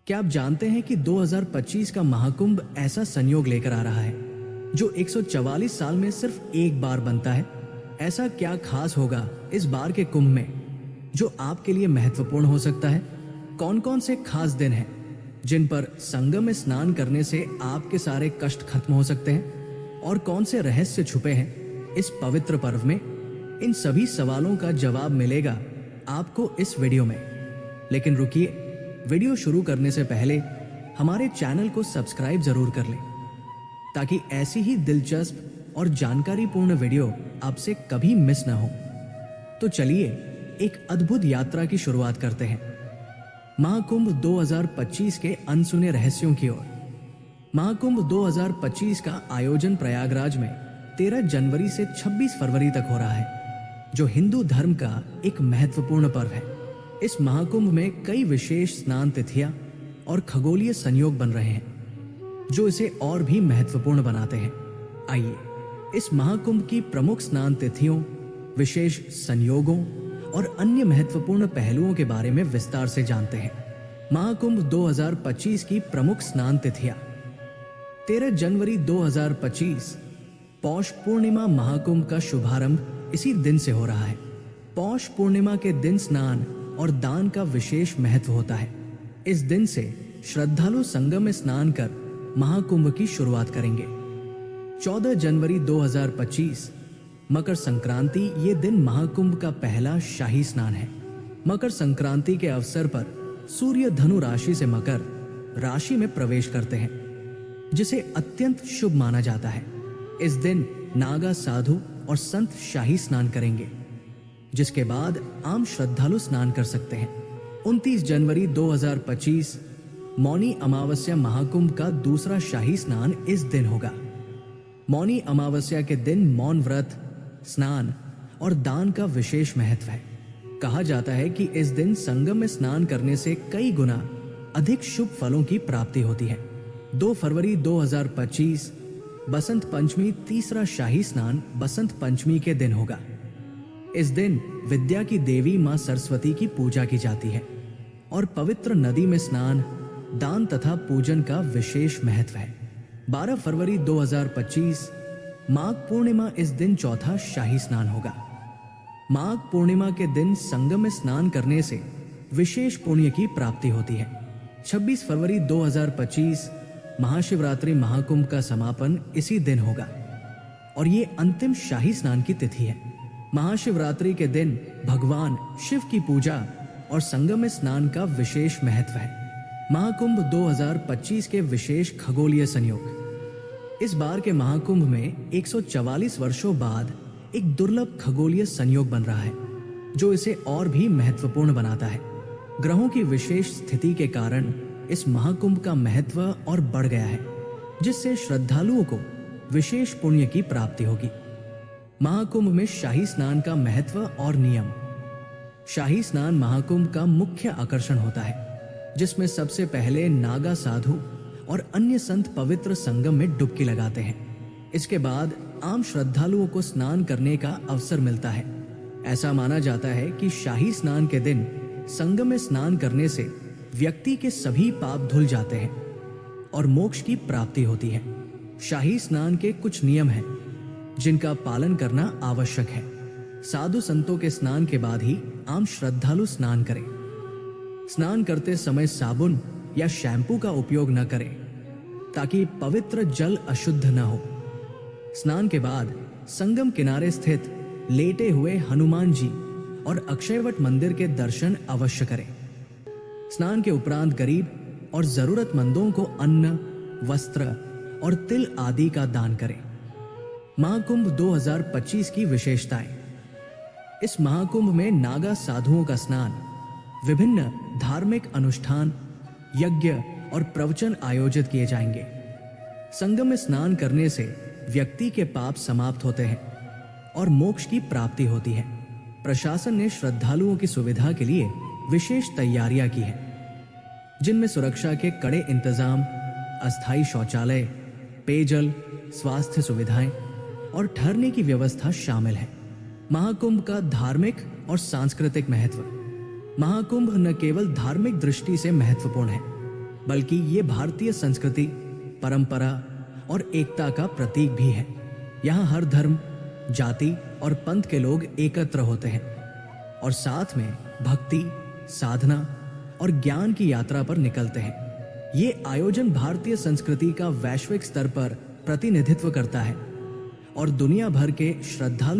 क्या आप जानते हैं कि 2025 का महाकुंभ ऐसा संयोग लेकर आ रहा है जो 144 साल में सिर्फ एक बार बनता है? ऐसा क्या खास होगा इस बार के कुंभ में जो आपके लिए महत्वपूर्ण हो सकता है? कौन कौन से खास दिन हैं जिन पर संगम में स्नान करने से आपके सारे कष्ट खत्म हो सकते हैं? और कौन से रहस्य छुपे हैं इस पवित्र पर्व में? इन सभी सवालों का जवाब मिलेगा आपको इस वीडियो में। लेकिन रुकिए, वीडियो शुरू करने से पहले हमारे चैनल को सब्सक्राइब जरूर कर लें ताकि ऐसी ही दिलचस्प और जानकारीपूर्ण वीडियो आपसे कभी मिस ना हो। तो चलिए एक अद्भुत यात्रा की शुरुआत करते हैं महाकुंभ 2025 के अनसुने रहस्यों की ओर। महाकुंभ 2025 का आयोजन प्रयागराज में 13 जनवरी से 26 फरवरी तक हो रहा है, जो हिंदू धर्म का एक महत्वपूर्ण पर्व है। इस महाकुंभ में कई विशेष स्नान तिथियां और खगोलीय संयोग बन रहे हैं जो इसे और भी महत्वपूर्ण बनाते हैं। आइए इस महाकुंभ की प्रमुख स्नान तिथियों, विशेष संयोगों और अन्य महत्वपूर्ण पहलुओं के बारे में विस्तार से जानते हैं। महाकुंभ 2025 की प्रमुख स्नान तिथियां। 13 जनवरी 2025 पौष पूर्णिमा। महाकुंभ का शुभारंभ इसी दिन से हो रहा है। पौष पूर्णिमा के दिन स्नान और दान का विशेष महत्व होता है। इस दिन से श्रद्धालु संगम में स्नान कर महाकुंभ की शुरुआत करेंगे। 14 जनवरी 2025 मकर संक्रांति। ये दिन महाकुंभ का पहला शाही स्नान है। मकर संक्रांति के अवसर पर सूर्य धनु राशि से मकर राशि में प्रवेश करते हैं, जिसे अत्यंत शुभ माना जाता है। इस दिन नागा साधु और संत शाही स्नान करेंगे, जिसके बाद आम श्रद्धालु स्नान कर सकते हैं। 29 जनवरी 2025 मौनी अमावस्या। महाकुंभ का दूसरा शाही स्नान इस दिन होगा। मौनी अमावस्या के दिन मौन व्रत, स्नान और दान का विशेष महत्व है। कहा जाता है कि इस दिन संगम में स्नान करने से कई गुना अधिक शुभ फलों की प्राप्ति होती है। 2 फरवरी 2025 बसंत पंचमी। तीसरा शाही स्नान बसंत पंचमी के दिन होगा। इस दिन विद्या की देवी मां सरस्वती की पूजा की जाती है और पवित्र नदी में स्नान, दान तथा पूजन का विशेष महत्व है। 12 फरवरी 2025 माघ पूर्णिमा। इस दिन चौथा शाही स्नान होगा। माघ पूर्णिमा के दिन संगम में स्नान करने से विशेष पुण्य की प्राप्ति होती है। 26 फरवरी 2025 महाशिवरात्रि। महाकुंभ का समापन इसी दिन होगा और ये अंतिम शाही स्नान की तिथि है। महाशिवरात्रि के दिन भगवान शिव की पूजा और संगम में स्नान का विशेष महत्व है। महाकुंभ 2025 के विशेष खगोलीय संयोग। इस बार के महाकुंभ में 144 वर्षों बाद एक दुर्लभ खगोलीय संयोग बन रहा है जो इसे और भी महत्वपूर्ण बनाता है। ग्रहों की विशेष स्थिति के कारण इस महाकुंभ का महत्व और बढ़ गया है, जिससे श्रद्धालुओं को विशेष पुण्य की प्राप्ति होगी। महाकुंभ में शाही स्नान का महत्व और नियम। शाही स्नान महाकुंभ का मुख्य आकर्षण होता है, जिसमें सबसे पहले नागा साधु और अन्य संत पवित्र संगम में डुबकी लगाते हैं। इसके बाद आम श्रद्धालुओं को स्नान करने का अवसर मिलता है। ऐसा माना जाता है कि शाही स्नान के दिन संगम में स्नान करने से व्यक्ति के सभी पाप धुल जाते हैं और मोक्ष की प्राप्ति होती है। शाही स्नान के कुछ नियम हैं जिनका पालन करना आवश्यक है। साधु संतों के स्नान के बाद ही आम श्रद्धालु स्नान करें। स्नान करते समय साबुन या शैम्पू का उपयोग न करें ताकि पवित्र जल अशुद्ध न हो। स्नान के बाद संगम किनारे स्थित लेटे हुए हनुमान जी और अक्षयवट मंदिर के दर्शन अवश्य करें। स्नान के उपरांत गरीब और जरूरतमंदों को अन्न, वस्त्र और तिल आदि का दान करें। महाकुंभ 2025 की विशेषताएं। इस महाकुंभ में नागा साधुओं का स्नान, विभिन्न धार्मिक अनुष्ठान, यज्ञ और प्रवचन आयोजित किए जाएंगे। संगम में स्नान करने से व्यक्ति के पाप समाप्त होते हैं और मोक्ष की प्राप्ति होती है। प्रशासन ने श्रद्धालुओं की सुविधा के लिए विशेष तैयारियां की हैं, जिनमें सुरक्षा के कड़े इंतजाम, अस्थायी शौचालय, पेयजल, स्वास्थ्य सुविधाएं और ठहरने की व्यवस्था शामिल है। महाकुंभ का धार्मिक और सांस्कृतिक महत्व। महाकुंभ न केवल धार्मिक दृष्टि से महत्वपूर्ण है, बल्कि ये भारतीय संस्कृति, परंपरा और एकता का प्रतीक भी है। यहाँ हर धर्म, जाति और पंथ के लोग एकत्र होते हैं और साथ में भक्ति, साधना और ज्ञान की यात्रा पर निकलते हैं। ये आयोजन भारतीय संस्कृति का वैश्विक स्तर पर प्रतिनिधित्व करता है और दुनिया भर के श्रद्धालु